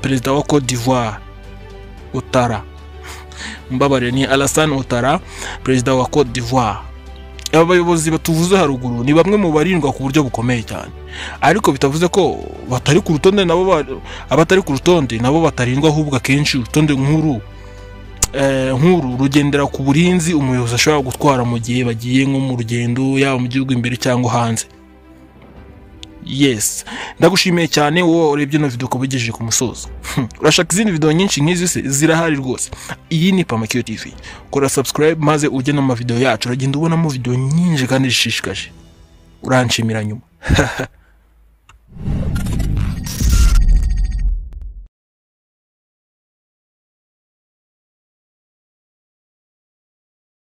perezida wa Cote d'Ivoire Ouattara, mbabare ni Alassane Ouattara, perezida wa Cote d'Ivoire. Abayobozi batuvuze haruguru ni bamwe mu barindwa ku buryo bukomeye cyane, ariko bitavuze ko batari ku rutonde, nabo abatari ku rutonde nabo batarindwa, ahubwo akenshi urutonde nkuru rugendera ku burinzi umuyobozi ashobora gutwara mu gihe bagiye nko mu rugendo, yaba mu gihugu imbere cyangwa hanze. Yes, ndagushimiye cyane wowe urebye no video kubigejeje ku musozo. Urashaka izindi video nyinshi nk'izi zirahari rwose. Iyi ni Pamakio TV. Kora subscribe maze ujye no ma video yacu, uragenda ubonamo video nyinshi kandi zishishikaje. Uranshimira nyuma.